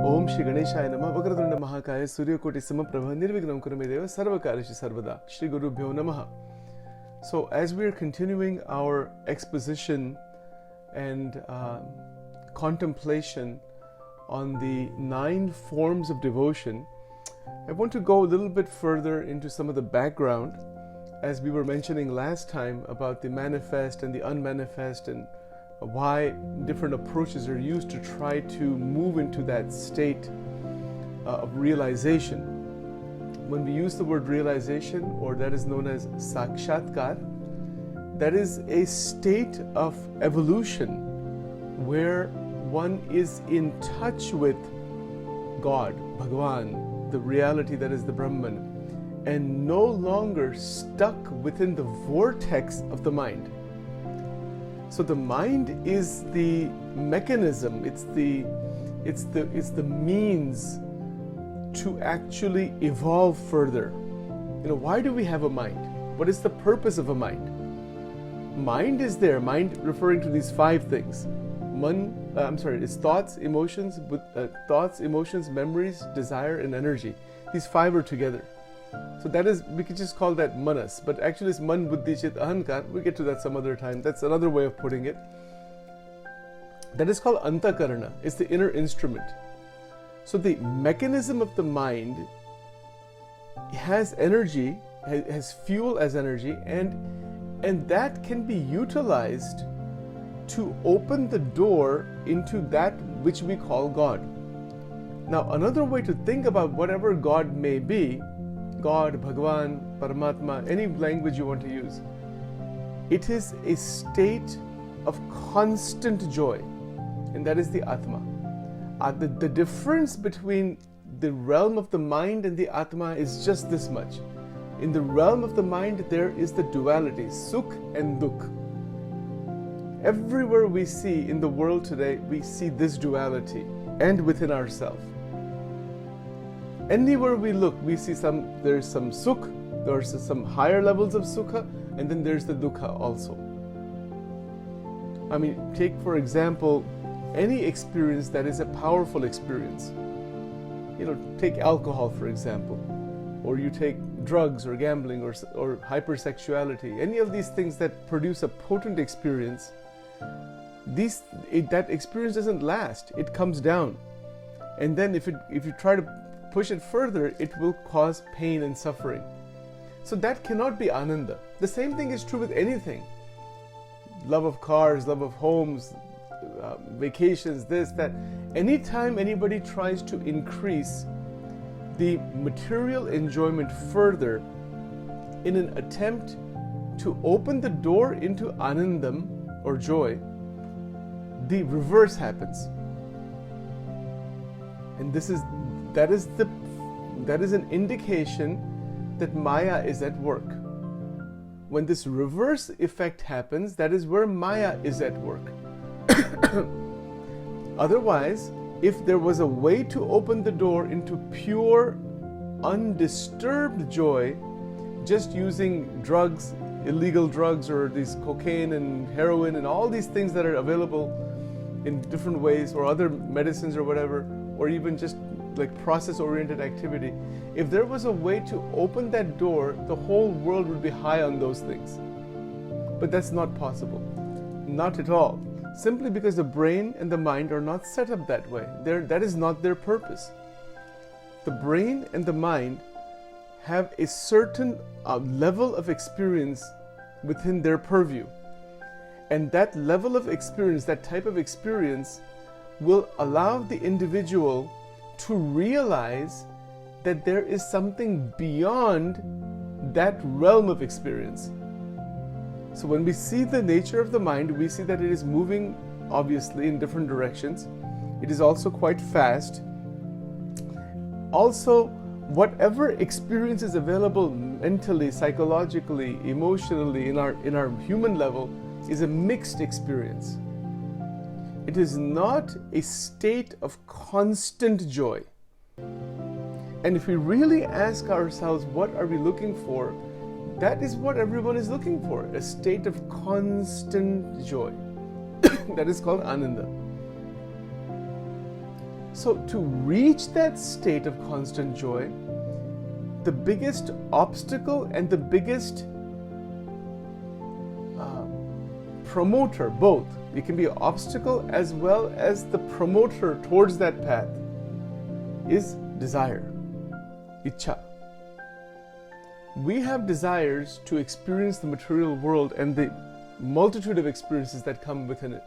Om Shri Ganeshaya Namah Vakratunda Mahakaya Suryakoti Samaprabha Nirvignam Kurume Sarvakarishi Sarvada Shri Gurubhyo Namaha. So as we are continuing our exposition and contemplation on the 9 forms of devotion, I want to go a little bit further into some of the background, as we were mentioning last time about the manifest and the unmanifest and why different approaches are used to try to move into that state of realization. When we use the word realization, or that is known as sakshatkar, that is a state of evolution where one is in touch with God, Bhagavan, the reality that is the Brahman, and no longer stuck within the vortex of the mind. So the mind is the mechanism, it's the means to actually evolve further. Why do we have a mind? What is the purpose of a mind? Mind is there, mind referring to these 5 things. It's thoughts, emotions, memories, desire, and energy. These 5 are together. So that is, we could just call that manas, but actually it's man, buddhi, chit, ahankar. We'll get to that some other time. That's another way of putting it. That is called antakarana. It's the inner instrument. So the mechanism of the mind has energy, has fuel as energy, and that can be utilized to open the door into that which we call God. Now, another way to think about whatever God may be, God, Bhagavan, Paramatma, any language you want to use, it is a state of constant joy, and that is the Atma. The difference between the realm of the mind and the Atma is just this much. In the realm of the mind, there is the duality, Sukh and Dukh. Everywhere we see in the world today, we see this duality, and within ourselves. Anywhere we look, we see there's some Sukh, there's some higher levels of Sukha, and then there's the Dukkha also. I mean, take for example, any experience that is a powerful experience. Take alcohol for example, or you take drugs or gambling or hypersexuality, any of these things that produce a potent experience. That experience doesn't last, it comes down, and then if you try to push it further, it will cause pain and suffering. So that cannot be ananda. The same thing is true with anything. Love of cars, love of homes, vacations, this, that. Anytime anybody tries to increase the material enjoyment further in an attempt to open the door into anandam or joy, the reverse happens. And that is an indication that Maya is at work. When this reverse effect happens, that is where Maya is at work. Otherwise, if there was a way to open the door into pure, undisturbed joy, just using drugs, illegal drugs, or these cocaine and heroin and all these things that are available in different ways, or other medicines or whatever, or even just like process-oriented activity, if there was a way to open that door, the whole world would be high on those things. But that's not possible. Not at all. Simply because the brain and the mind are not set up that way. That is not their purpose. The brain and the mind have a certain level of experience within their purview. And that level of experience, that type of experience, will allow the individual to realize that there is something beyond that realm of experience. So when we see the nature of the mind, we see that it is moving obviously in different directions. It is also quite fast. Also, whatever experience is available mentally, psychologically, emotionally, in our human level, is a mixed experience. It is not a state of constant joy. And if we really ask ourselves, what are we looking for? That is what everyone is looking for, a state of constant joy. That is called ananda. So to reach that state of constant joy, the biggest obstacle and the biggest promoter, both, it can be an obstacle as well as the promoter towards that path, is desire, ichha. We have desires to experience the material world and the multitude of experiences that come within it.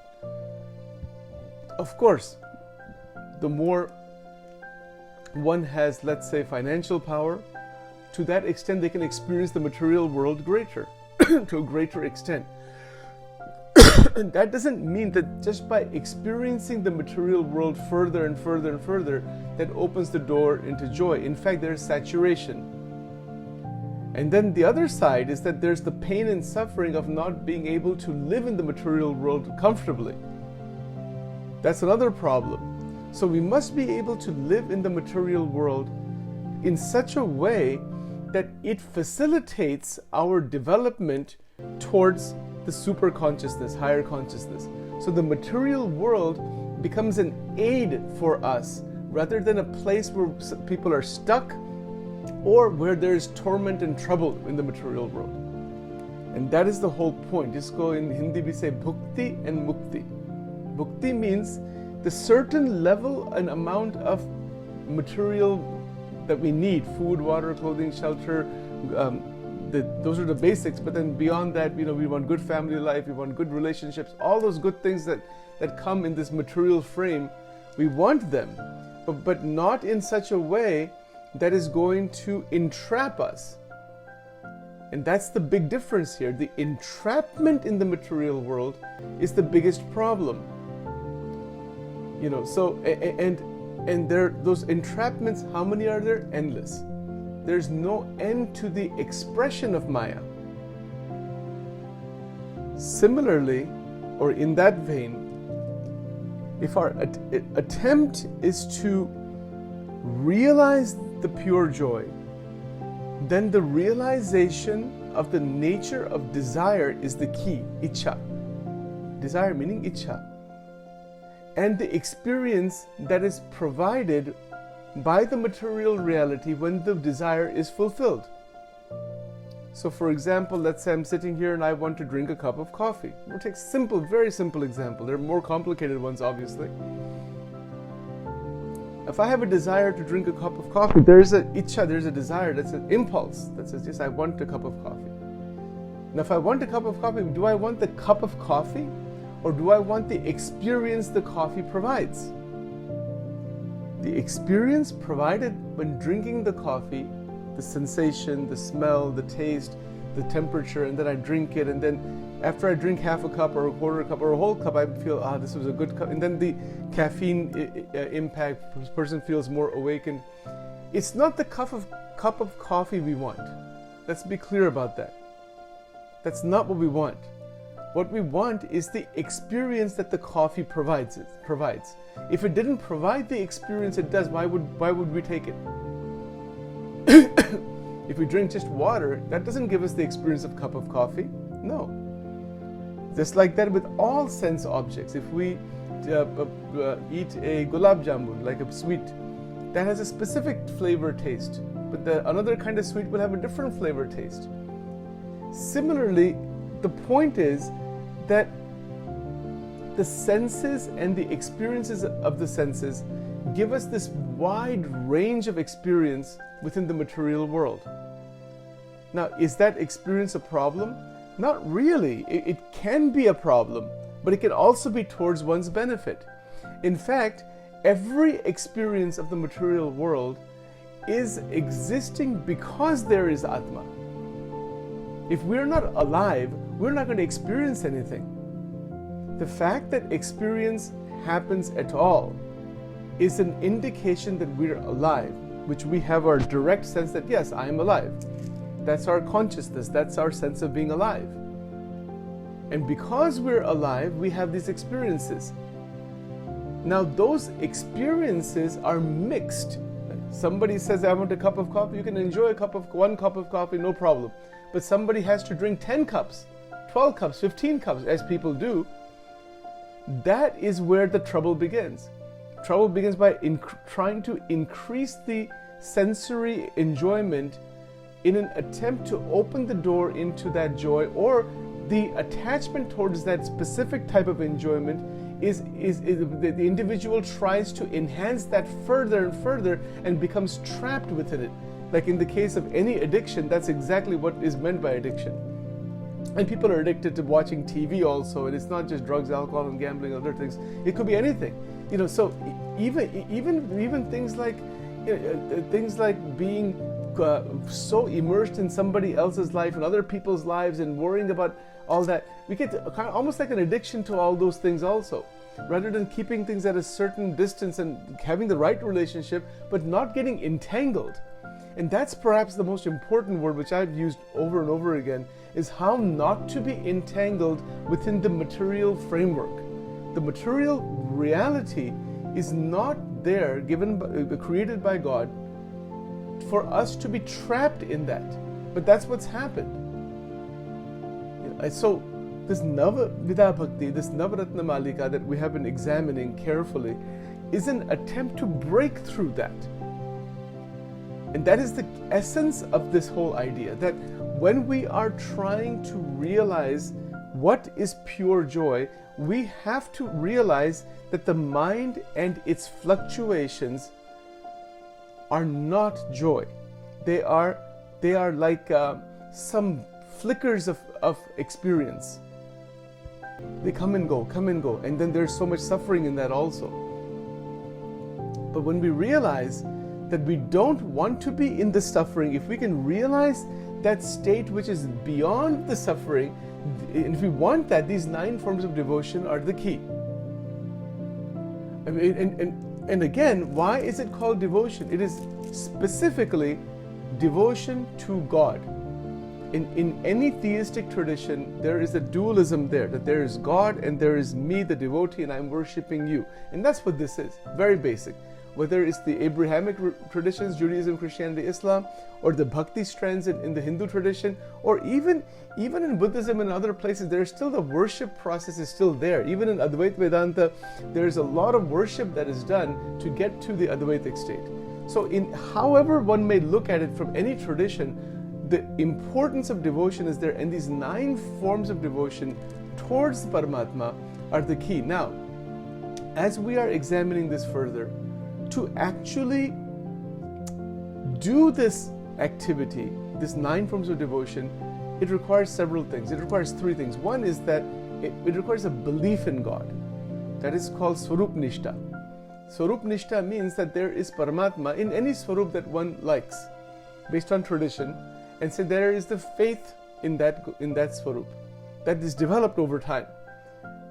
Of course, the more one has, let's say, financial power, to that extent they can experience the material world greater, to a greater extent. That doesn't mean that just by experiencing the material world further and further and further, that opens the door into joy. In fact, there's saturation. And then the other side is that there's the pain and suffering of not being able to live in the material world comfortably. That's another problem. So we must be able to live in the material world in such a way that it facilitates our development towards the super consciousness, higher consciousness. So the material world becomes an aid for us rather than a place where people are stuck or where there's torment and trouble in the material world. And that is the whole point. Isko in Hindi we say bhukti and mukti. Bhukti means the certain level and amount of material that we need, food, water, clothing, shelter, those are the basics, but then beyond that, we want good family life, we want good relationships, all those good things that come in this material frame, we want them, but not in such a way that is going to entrap us. And that's the big difference here. The entrapment in the material world is the biggest problem. So, and there, those entrapments, how many are there? Endless. There's no end to the expression of Maya. Similarly, or in that vein, if our attempt is to realize the pure joy, then the realization of the nature of desire is the key, ichha. Desire meaning ichha. And the experience that is provided by the material reality when the desire is fulfilled. So for example, let's say I'm sitting here and I want to drink a cup of coffee. We'll take simple, very simple example. There are more complicated ones, obviously. If I have a desire to drink a cup of coffee, there's a ichha, there's a desire, that's an impulse that says, yes, I want a cup of coffee. Now if I want a cup of coffee, do I want the cup of coffee or do I want the experience the coffee provides? The experience provided when drinking the coffee, the sensation, the smell, the taste, the temperature, and then I drink it, and then after I drink half a cup or a quarter cup or a whole cup, I feel, this was a good cup, and then the caffeine impact, the person feels more awakened. It's not the cup of coffee we want. Let's be clear about that. That's not what we want. What we want is the experience that the coffee provides. If it didn't provide the experience it does, why would we take it? If we drink just water, that doesn't give us the experience of a cup of coffee. No. Just like that with all sense objects. If we eat a gulab jamun, like a sweet, that has a specific flavor taste, but another kind of sweet will have a different flavor taste. Similarly, the point is that the senses and the experiences of the senses give us this wide range of experience within the material world. Now, is that experience a problem? Not really. It can be a problem, but it can also be towards one's benefit. In fact, every experience of the material world is existing because there is Atma. If we're not alive, we're not going to experience anything. The fact that experience happens at all is an indication that we're alive, which we have our direct sense that, yes, I am alive. That's our consciousness, that's our sense of being alive. And because we're alive, we have these experiences. Now, those experiences are mixed. Somebody says, I want a cup of coffee, you can enjoy one cup of coffee, no problem. But somebody has to drink 10 cups, 12 cups, 15 cups, as people do. That is where the trouble begins. trouble begins by trying to increase the sensory enjoyment in an attempt to open the door into that joy, or the attachment towards that specific type of enjoyment is the individual tries to enhance that further and further and becomes trapped within it. Like in the case of any addiction, that's exactly what is meant by addiction. And people are addicted to watching TV also, and it's not just drugs, alcohol, and gambling, other things. It could be anything, So even things like being so immersed in somebody else's life and other people's lives and worrying about all that, we get kind of almost like an addiction to all those things also, rather than keeping things at a certain distance and having the right relationship, but not getting entangled. And that's perhaps the most important word, which I've used over and over again, is how not to be entangled within the material framework. The material reality is not there, created by God, for us to be trapped in that. But that's what's happened. So this Navavida Bhakti, this Navaratna Malika that we have been examining carefully, is an attempt to break through that. And that is the essence of this whole idea, that when we are trying to realize what is pure joy, we have to realize that the mind and its fluctuations are not joy. They are like some flickers of experience. They come and go, and then there's so much suffering in that also. But when we realize that we don't want to be in the suffering, if we can realize that state which is beyond the suffering, and if we want that, these 9 forms of devotion are the key. I mean, and again, why is it called devotion? It is specifically devotion to God. In any theistic tradition, there is a dualism there, that there is God and there is me, the devotee, and I'm worshipping you. And that's what this is, very basic. Whether it's the Abrahamic traditions, Judaism, Christianity, Islam, or the bhakti strands in the Hindu tradition, or even in Buddhism and other places, there's still the worship process is still there. Even in Advaita Vedanta, there's a lot of worship that is done to get to the Advaitic state. So in however one may look at it from any tradition, the importance of devotion is there, and these 9 forms of devotion towards Paramatma are the key. Now, as we are examining this further, to actually do this activity, this 9 forms of devotion, it requires several things. It requires 3 things. One is that it requires a belief in God. That is called Swarup Nishta. Swarup Nishta means that there is Paramatma in any Swarup that one likes, based on tradition, and so there is the faith in that Swarup that is developed over time.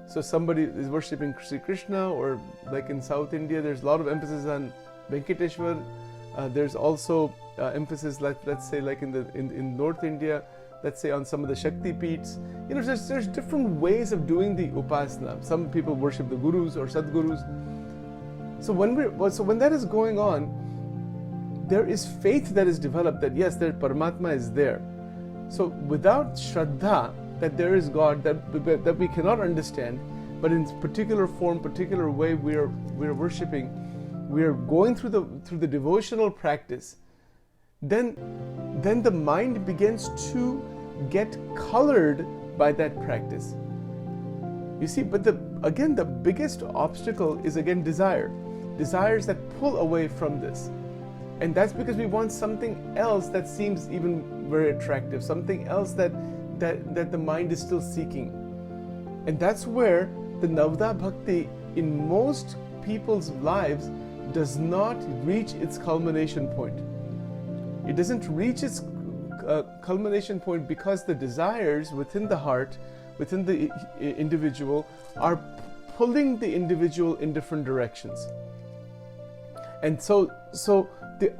So somebody is worshipping Sri Krishna, or like in South India, there's a lot of emphasis on Venkateshwar. There's also emphasis, let's say, like in North India, let's say on some of the Shakti Peeths. There's different ways of doing the upasana. Some people worship the gurus or sadgurus. So when that is going on, there is faith that is developed that yes, that Paramatma is there. So without Shraddha, that there is God that we cannot understand, but in particular form, particular way we are worshipping, we are going through the devotional practice, then the mind begins to get colored by that practice. You see, but again the biggest obstacle is again desires that pull away from this. And that's because we want something else that seems even very attractive, something else that the mind is still seeking. And that's where the Navada Bhakti in most people's lives does not reach its culmination point. It doesn't reach its culmination point because the desires within the heart, within the individual, are pulling the individual in different directions. And so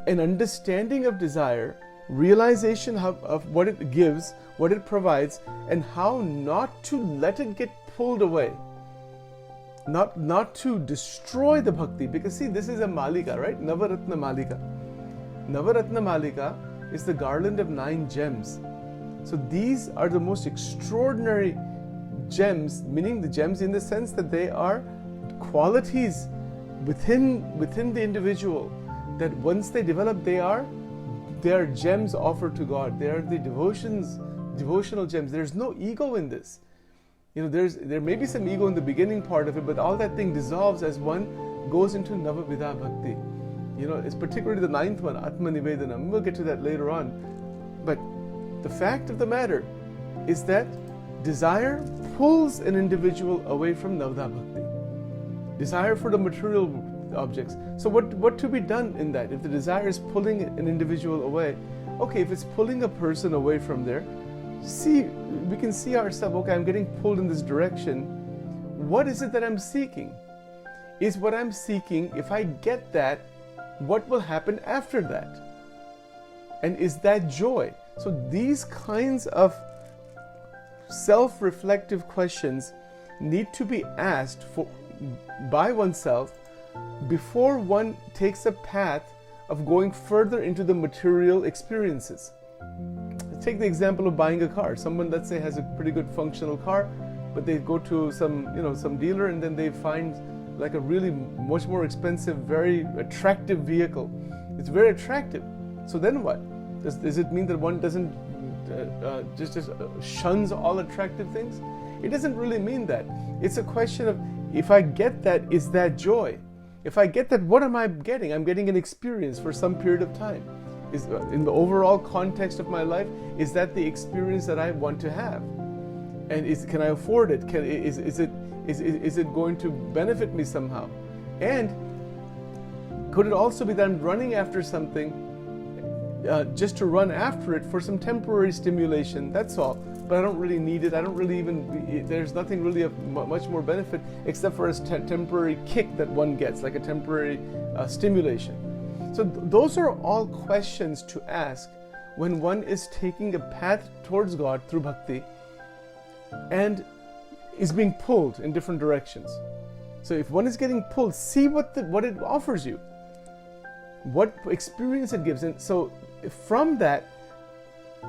an understanding of desire, realization of what it gives, what it provides, and how not to let it get pulled away, not to destroy the bhakti. Because see, this is a malika, right? Navaratna Malika. Navaratna Malika is the garland of 9 gems. So these are the most extraordinary gems, meaning the gems in the sense that they are qualities within the individual, that once they develop, they are gems offered to God. They are the devotional gems. There's no ego in this. There may be some ego in the beginning part of it, but all that thing dissolves as one goes into Navavidha Bhakti. It's particularly the ninth one, Atma Nivedanam. We'll get to that later on. But the fact of the matter is that desire pulls an individual away from Navavidha Bhakti. Desire for the material objects. So what to be done in that? If the desire is pulling an individual away, okay, if it's pulling a person away from there, we can see ourselves, okay, I'm getting pulled in this direction. What is it that I'm seeking? Is what I'm seeking, if I get that, what will happen after that? And is that joy? So these kinds of self-reflective questions need to be asked by oneself before one takes a path of going further into the material experiences. Take the example of buying a car. Someone, let's say, has a pretty good functional car, but they go to some dealer, and then they find like a really much more expensive, very attractive vehicle. It's very attractive. So then what? Does it mean that one doesn't just shuns all attractive things? It doesn't really mean that. It's a question of, if I get that, is that joy? If I get that, what am I getting? I'm getting an experience for some period of time. Is in the overall context of my life, is that the experience that I want to have? And can I afford it? Is it going to benefit me somehow? And could it also be that I'm running after something just to run after it for some temporary stimulation? That's all. But I don't really need it. I don't really there's nothing really of much more benefit except for a temporary kick that one gets, like a temporary stimulation. So those are all questions to ask when one is taking a path towards God through bhakti and is being pulled in different directions. So if one is getting pulled, see what it offers you, what experience it gives. And so from that,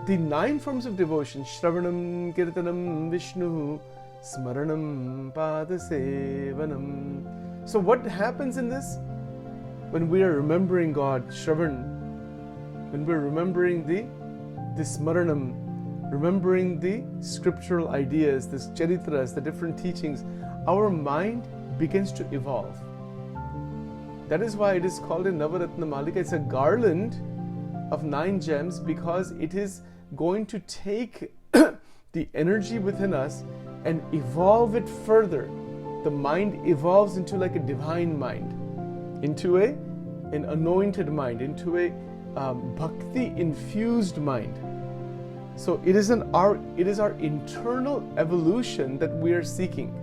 the 9 forms of devotion, Shravanam, Kirtanam, Vishnu, Smaranam, Padasevanam. So what happens in this? When we are remembering God, Shravan, when we're remembering the Smaranam, remembering the scriptural ideas, the charitras, the different teachings, our mind begins to evolve. That is why it is called a Navaratna Malika. It's a garland of 9 gems, because it is going to take the energy within us and evolve it further. The mind evolves into like a divine mind, into an anointed mind, into a bhakti infused mind. So it is our internal evolution that we are seeking.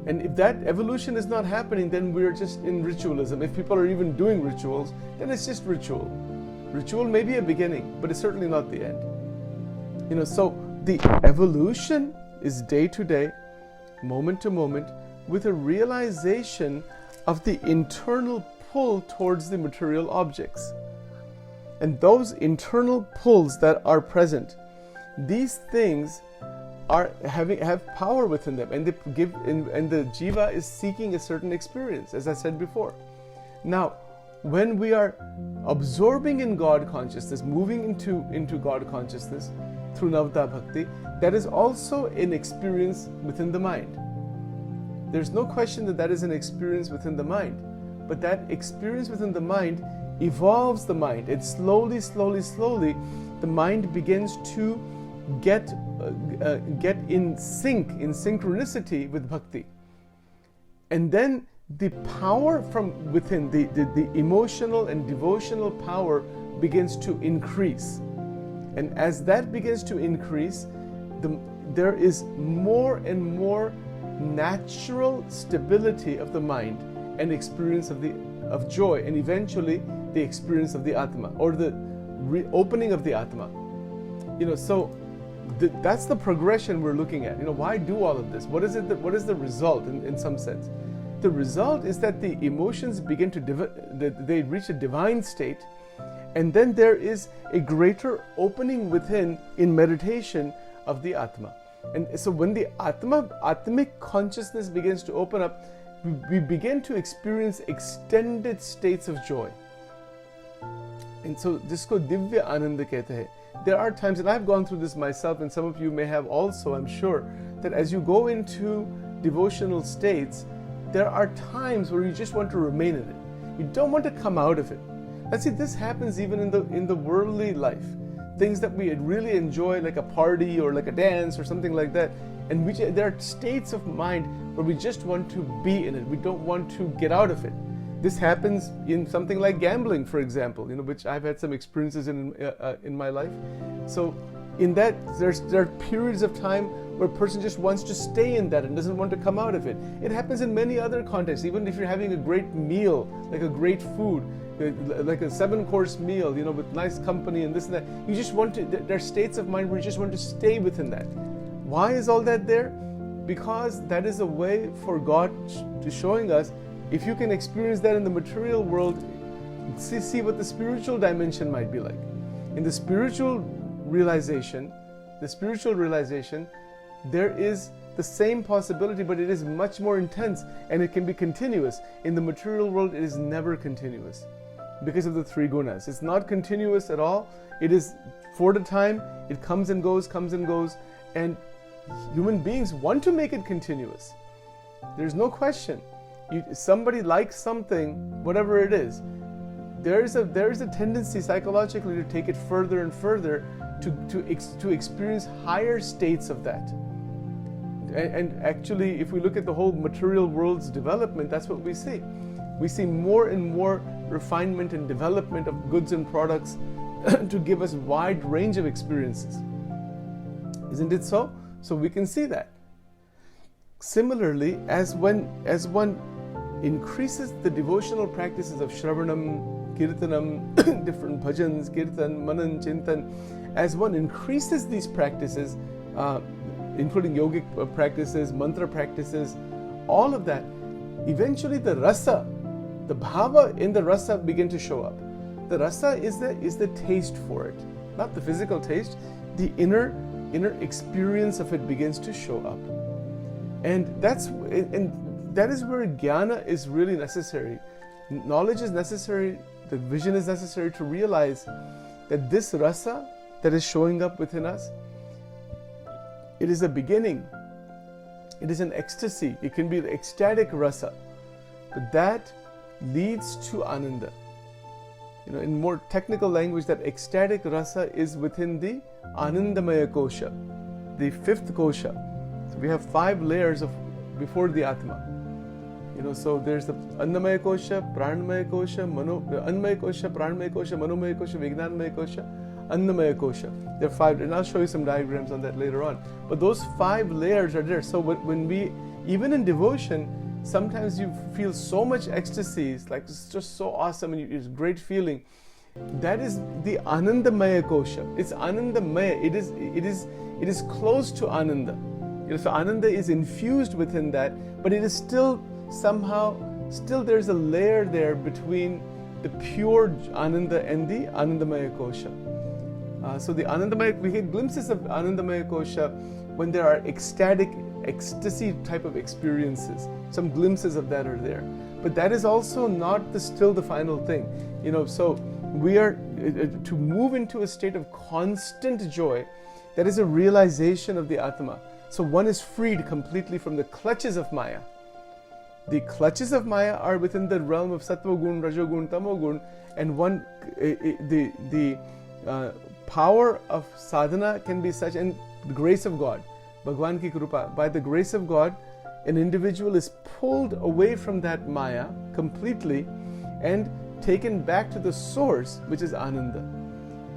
And if that evolution is not happening, then we are just in ritualism. If people are even doing rituals, then it's just ritual. Ritual may be a beginning, but it's certainly not the end. So the evolution is day to day, moment to moment, with a realization of the internal pull towards the material objects. And those internal pulls that are present, these things have power within them, and they give, and the jiva is seeking a certain experience, as I said before. Now, when we are absorbing in God consciousness, moving into God consciousness through Navada Bhakti, that is also an experience within the mind. There's no question that is an experience within the mind, but that experience within the mind evolves the mind, and slowly, the mind begins to get in synchronicity with bhakti. And then the power from within, the emotional and devotional power begins to increase. And as that begins to increase, there is more and more natural stability of the mind and experience of joy, and eventually the experience of the Atma, or the reopening of the Atma. So that's the progression we're looking at. Why do all of this? What is the result in some sense? The result is that the emotions begin they reach a divine state, and then there is a greater opening within in meditation of the Atma. And so when the Atmic consciousness begins to open up, we begin to experience extended states of joy. And so jisko divya ananda kehte hain. There are times, and I've gone through this myself, and some of you may have also, I'm sure, that as you go into devotional states, there are times where you just want to remain in it. You don't want to come out of it. And see, this happens even in the worldly life. Things that we really enjoy, like a party or like a dance or something like that. And there are states of mind where we just want to be in it. We don't want to get out of it. This happens in something like gambling, for example, which I've had some experiences in my life. So in that, there are periods of time where a person just wants to stay in that and doesn't want to come out of it. It happens in many other contexts. Even if you're having a great meal, like a great food, like a 7-course meal, with nice company and this and that, you just want to, there are states of mind where you just want to stay within that. Why is all that there? Because that is a way for God to showing us, if you can experience that in the material world, see what the spiritual dimension might be like. In the spiritual realization, there is the same possibility, but it is much more intense and it can be continuous. In the material world, it is never continuous because of the 3 gunas. It's not continuous at all. It is for the time, it comes and goes, and human beings want to make it continuous. There's no question. Somebody likes something, whatever it is, there is a tendency psychologically to take it further and further to experience higher states of that. And actually, if we look at the whole material world's development, that's what we see. We see more and more refinement and development of goods and products to give us wide range of experiences. Isn't it so? So we can see that. Similarly, as one increases the devotional practices of Shravanam, Kirtanam, different bhajans, Kirtan, Manan, Chintan, as one increases these practices, including yogic practices, mantra practices, all of that, eventually the rasa, the bhava in the rasa begin to show up. The rasa is the taste for it, not the physical taste. The inner experience of it begins to show up, and that is where jnana is really necessary. Knowledge is necessary. The vision is necessary to realize that this rasa that is showing up within us, it is a beginning. It is an ecstasy. It can be the ecstatic rasa, but that leads to ananda. In more technical language, that ecstatic rasa is within the anandamaya kosha, the 5th kosha. So we have 5 layers before the atma. So there's the annamaya kosha, pranamaya kosha, annamaya kosha, pranamaya kosha, manomaya kosha, vijnanamaya kosha, annamaya kosha. There are 5, and I'll show you some diagrams on that later on. But those 5 layers are there. So when we, even in devotion, sometimes you feel so much ecstasy, it's like it's just so awesome and it's a great feeling. That is the anandamaya kosha. It's anandamaya. It is close to ananda. So ananda is infused within that, but it is still there's a layer there between the pure ananda and the anandamaya kosha. So the anandamaya, we get glimpses of anandamaya kosha when there are ecstasy type of experiences. Some glimpses of that are there, but that is also not still the final thing. So we are to move into a state of constant joy. That is a realization of the Atma. So one is freed completely from the clutches of Maya. The clutches of Maya are within the realm of Sattva Gun, Rajogun, Tamogun, and the power of sadhana can be such, and the grace of God, Bhagwan ki Krupa, by the grace of God, an individual is pulled away from that Maya completely and taken back to the source, which is Ananda.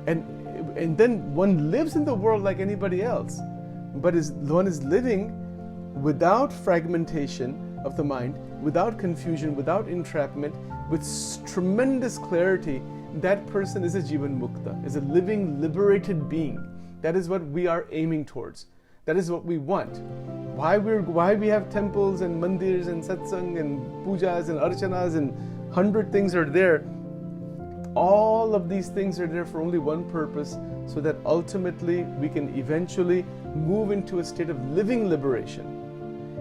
And then one lives in the world like anybody else, but one is living without fragmentation of the mind, without confusion, without entrapment, with tremendous clarity. That person is a Jivan Mukta, is a living, liberated being. That is what we are aiming towards. That is what we want. Why we have temples and mandirs and satsang and pujas and archanas and 100 things are there. All of these things are there for only one purpose, so that ultimately we can eventually move into a state of living liberation.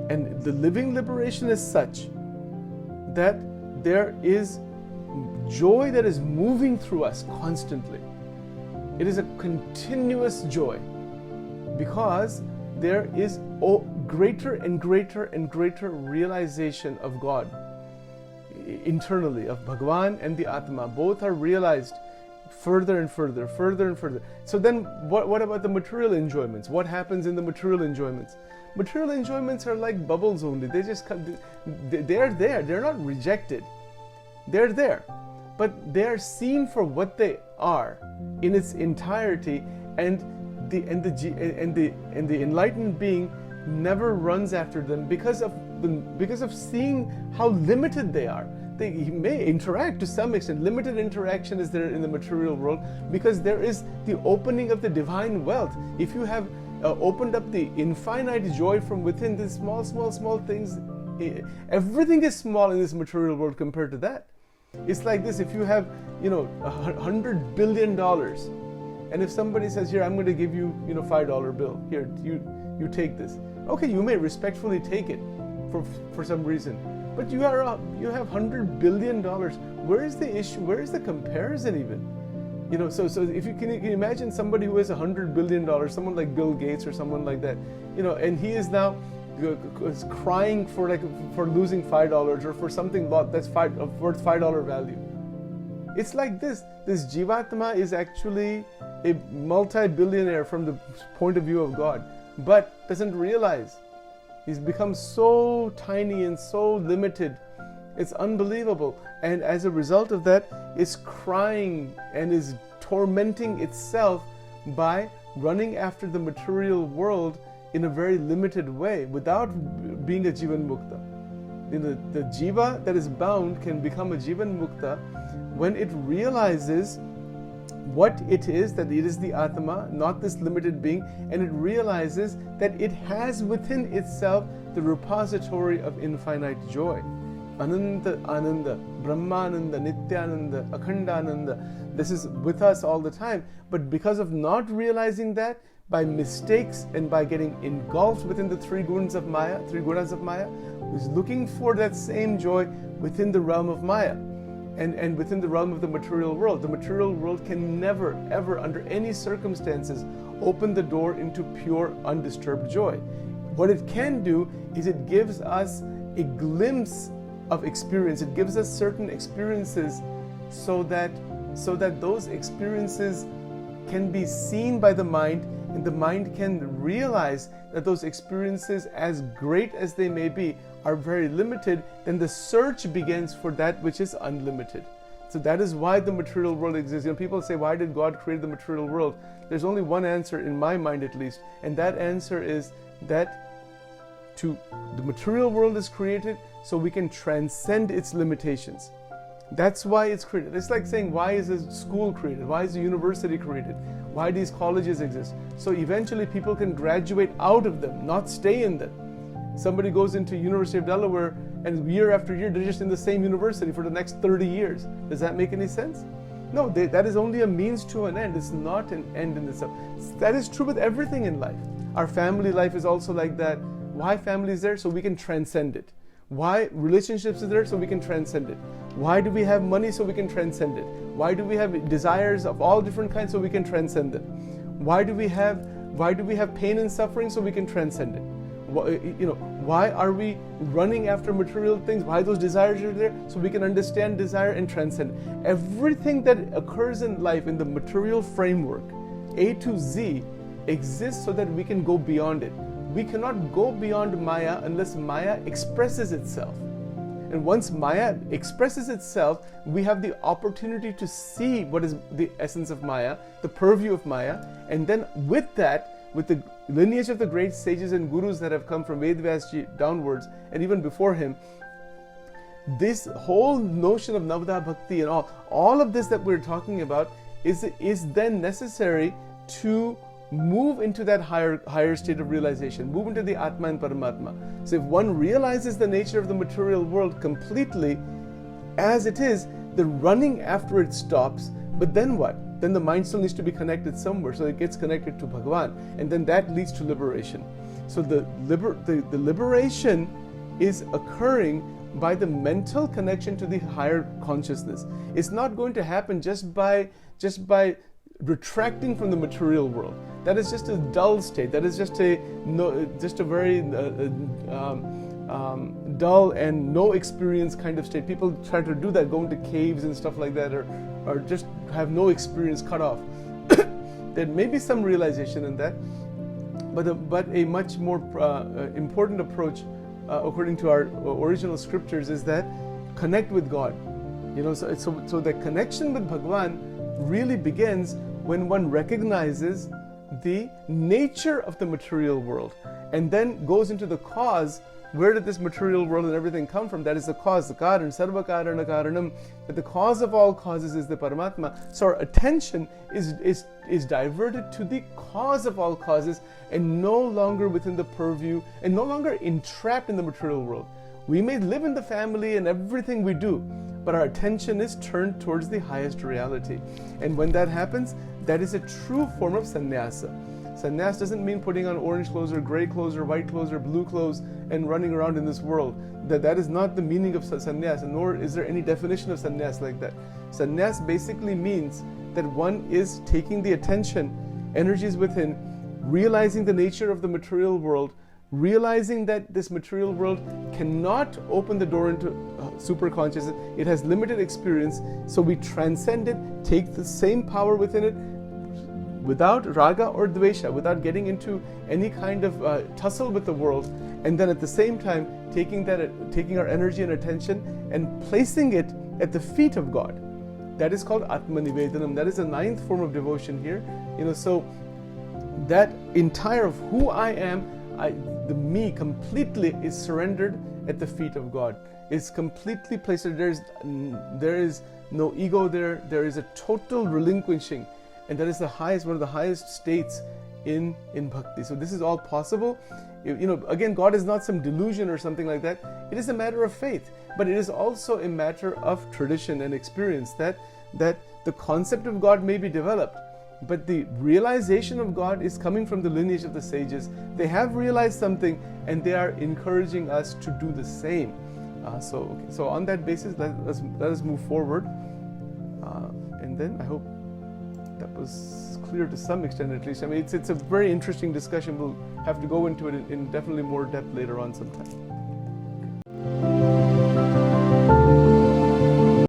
And the living liberation is such that there is joy that is moving through us constantly. It is a continuous joy because there is greater and greater and greater realization of God internally, of Bhagavan and the Atma. Both are realized further and further, further and further. So then what about the material enjoyments? What happens in the material enjoyments? Material enjoyments are like bubbles only. They just come, they're there. They're not rejected. They're there. But they're seen for what they are in its entirety, and the enlightened being never runs after them because of seeing how limited they are. They may interact to some extent. Limited interaction is there in the material world because there is the opening of the divine wealth. If you have opened up the infinite joy from within, these small things, everything is small in this material world compared to that. It's like this: if you have, $100 billion, and if somebody says, "Here, I'm going to give you, $5 bill. Here, you take this." Okay, you may respectfully take it for some reason, but you have $100 billion. Where is the issue? Where is the comparison even? So if you can imagine somebody who has $100 billion, someone like Bill Gates or someone like that, and he is now crying for losing $5 or for something that's worth $5 value. It's like this Jivatma is actually a multi-billionaire from the point of view of God, but doesn't realize he's become so tiny and so limited. It's unbelievable, and as a result of that, is crying and is tormenting itself by running after the material world in a very limited way without being a Jivan Mukta. The Jiva that is bound can become a Jivan Mukta when it realizes what it is, that it is the Atma, not this limited being, and it realizes that it has within itself the repository of infinite joy. Ananda Ananda, Brahmananda, Nityananda, Akhandananda. This is with us all the time, but because of not realizing that, by mistakes and by getting engulfed within the three gunas of Maya, is looking for that same joy within the realm of Maya and within the realm of the material world. The material world can never, ever, under any circumstances, open the door into pure, undisturbed joy. What it can do is it gives us a glimpse of experience. It gives us certain experiences so that those experiences can be seen by the mind, and the mind can realize that those experiences, as great as they may be, are very limited. Then the search begins for that which is unlimited. So that is why the material world exists. People say, why did God create the material world? There's only one answer, in my mind at least, and that answer is that the material world is created so we can transcend its limitations. That's why it's created. It's like saying, why is a school created? Why is a university created? Why these colleges exist? So eventually people can graduate out of them, not stay in them. Somebody goes into University of Delaware and year after year they're just in the same university for the next 30 years. Does that make any sense? No, that is only a means to an end. It's not an end in itself. That is true with everything in life. Our family life is also like that. Why family is there? So we can transcend it. Why relationships is there? So we can transcend it. Why do we have money? So we can transcend it. Why do we have desires of all different kinds? So we can transcend them. Why do we have pain and suffering? So we can transcend it. Why are we running after material things? Why those desires are there? So we can understand desire and transcend. Everything that occurs in life in the material framework, A to Z, exists so that we can go beyond it. We cannot go beyond Maya unless Maya expresses itself. And once Maya expresses itself, we have the opportunity to see what is the essence of Maya, the purview of Maya, and then with that, with the lineage of the great sages and gurus that have come from Vedvyasji downwards, and even before him, this whole notion of Navada Bhakti and all of this that we're talking about is then necessary to move into that higher state of realization, move into the Atma and Paramatma. So if one realizes the nature of the material world completely as it is, the running after it stops. But then what? Then the mind still needs to be connected somewhere, so it gets connected to Bhagavan, and then that leads to liberation. So the liberation is occurring by the mental connection to the higher consciousness. It's not going to happen just by retracting from the material world. That is just a dull state. That is just a very dull and no experience kind of state. People try to do that, go into caves and stuff like that, or just have no experience, cut off. There may be some realization in that, but a much more important approach, according to our original scriptures, is that connect with God. So the connection with Bhagwan really begins when one recognizes the nature of the material world and then goes into the cause. Where did this material world and everything come from? That is the cause, the karan, sarva karana karanam, that the cause of all causes is the Paramatma. So our attention is diverted to the cause of all causes and no longer within the purview and no longer entrapped in the material world. We may live in the family and everything we do, but our attention is turned towards the highest reality. And when that happens, that is a true form of sannyasa. Sannyas doesn't mean putting on orange clothes or gray clothes or white clothes or blue clothes and running around in this world. That is not the meaning of sannyas, nor is there any definition of sannyas like that. Sannyas basically means that one is taking the attention, energies within, realizing the nature of the material world, realizing that this material world cannot open the door into super consciousness. It has limited experience, so we transcend it, take the same power within it, without raga or dvesha, without getting into any kind of tussle with the world, and then at the same time taking our energy and attention and placing it at the feet of God. That is called Atma Nivedanam. That is the 9th form of devotion here. So that entire of who I am, the me completely is surrendered at the feet of God. It's completely placed there. There is no ego there. There is a total relinquishing. And that is one of the highest states in bhakti. So this is all possible. Again, God is not some delusion or something like that. It is a matter of faith, but it is also a matter of tradition and experience that the concept of God may be developed, but the realization of God is coming from the lineage of the sages. They have realized something and they are encouraging us to do the same. So on that basis, let us move forward. And then I hope that was clear to some extent, at least. I mean, it's a very interesting discussion. We'll have to go into it in definitely more depth later on sometime.